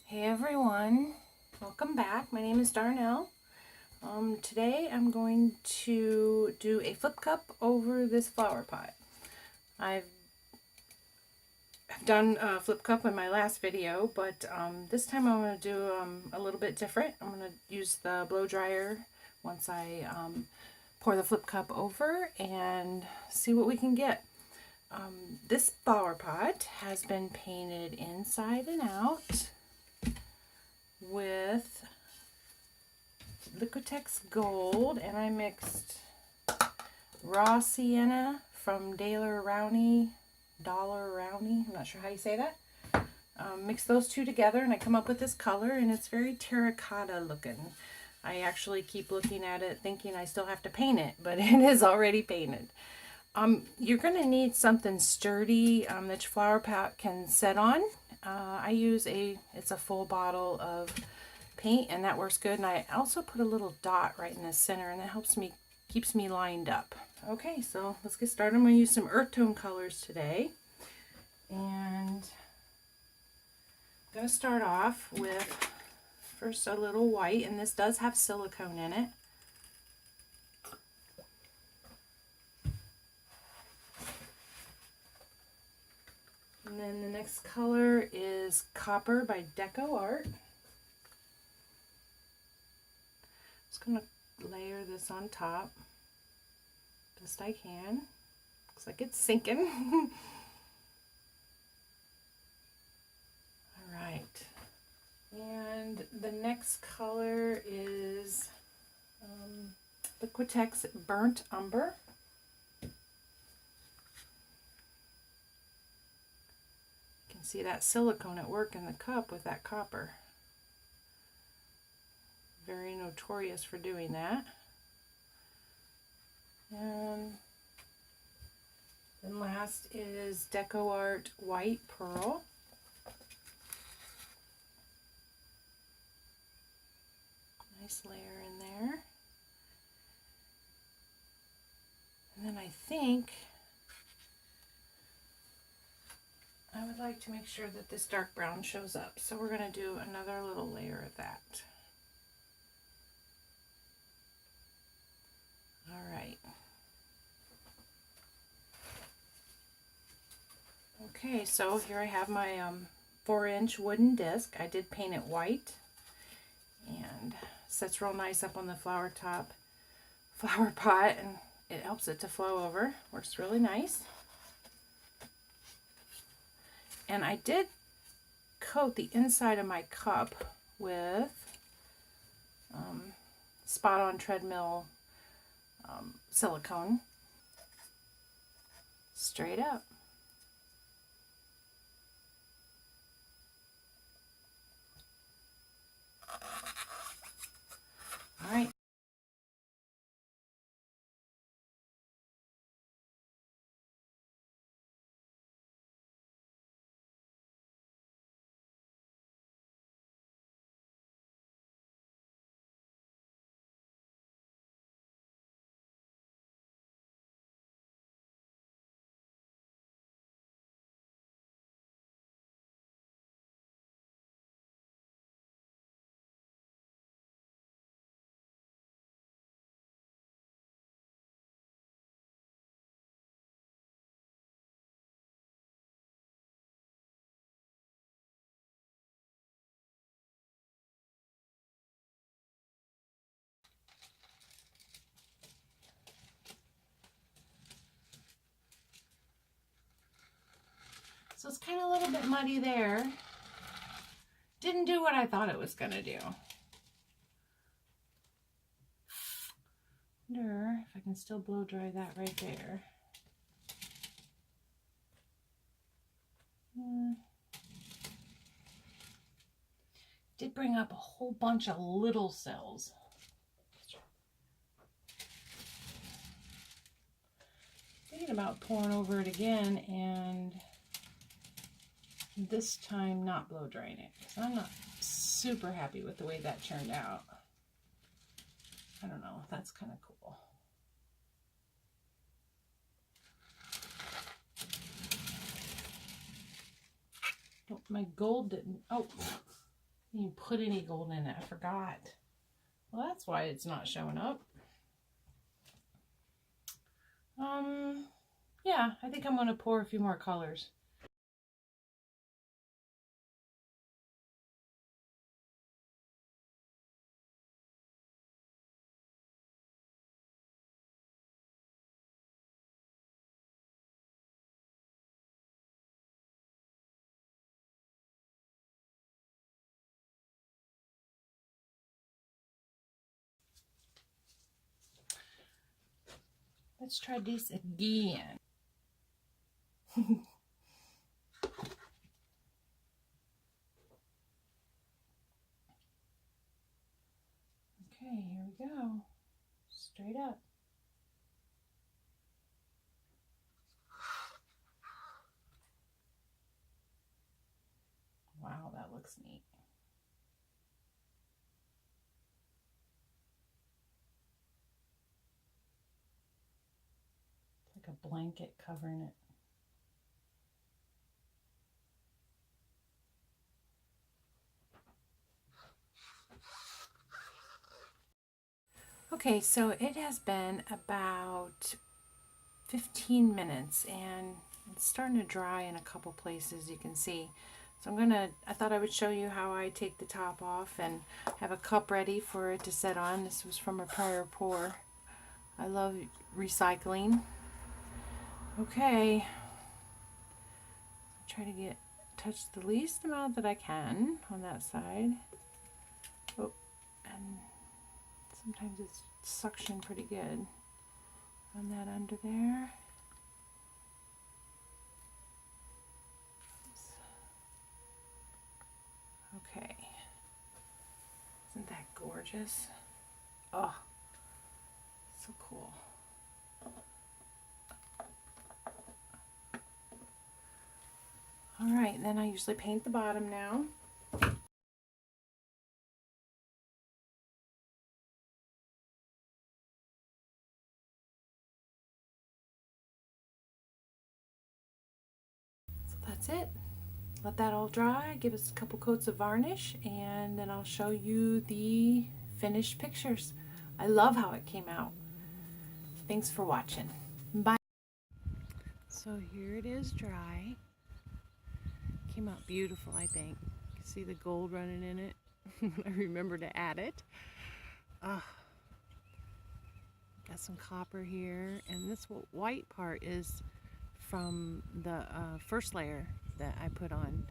Hey everyone, welcome back. My name is Darnell. Today I'm going to do a flip cup over this flower pot. I've done a flip cup in my last video, but this time I'm going to do a little bit different. I'm going to use the blow dryer once I pour the flip cup over and see what we can get. This flower pot has been painted inside and out with liquitex gold, and I mixed raw sienna from Dollar Rowney, I'm not sure how you say that. Mix those two together and I come up with this color, and it's very terracotta looking. I actually keep looking at it thinking I still have to paint it, but it is already painted. You're going to need something sturdy that your flower pot can set on. I use it's a full bottle of paint, and that works good. And I also put a little dot right in the center, and that keeps me lined up. Okay, so let's get started. I'm going to use some earth tone colors today, and I'm going to start off with first a little white, and this does have silicone in it. And then the next color is Copper by Deco Art. Just going to layer this on top best I can. Looks like it's sinking. Alright. And the next color is Liquitex Burnt Umber. See that silicone at work in the cup with that copper. Very notorious for doing that. And then last is Deco Art White Pearl. Nice layer in there. And then I think I would like to make sure that this dark brown shows up, so we're going to do another little layer of that. All right. Okay, so here I have my 4-inch wooden disc. I did paint it white, and sets real nice up on the flower pot, and it helps it to flow over. Works really nice. And I did coat the inside of my cup with Spot On Treadmill silicone, straight up. All right. So it's kind of a little bit muddy there. Didn't do what I thought it was going to do. Wonder if I can still blow dry that right there. Did bring up a whole bunch of little cells. Thinking about pouring over it again, and this time not blow drying it, because I'm not super happy with the way that turned out. I don't know, that's kind of cool. Oh, my gold didn't, oh, You put any gold in it, I forgot. Well, that's why it's not showing up. Yeah, I think I'm going to pour a few more colors. Let's try this again. Okay, here we go. Straight up. Wow, that looks neat. It's like a blanket covering it. Okay, so it has been about 15 minutes and it's starting to dry in a couple places, you can see. So I thought I would show you how I take the top off and have a cup ready for it to set on. This was from a prior pour. I love recycling. Okay, try to touch the least amount that I can on that side. Oh, and sometimes it's suction pretty good on that under there. Okay, isn't that gorgeous? Oh, so cool. All right, then I usually paint the bottom now. So that's it. Let that all dry, give us a couple coats of varnish, and then I'll show you the finished pictures. I love how it came out. Thanks for watching. Bye. So here it is dry. Came out beautiful, I think. You can see the gold running in it. I remember to add it. Got some copper here, and this white part is from the first layer that I put on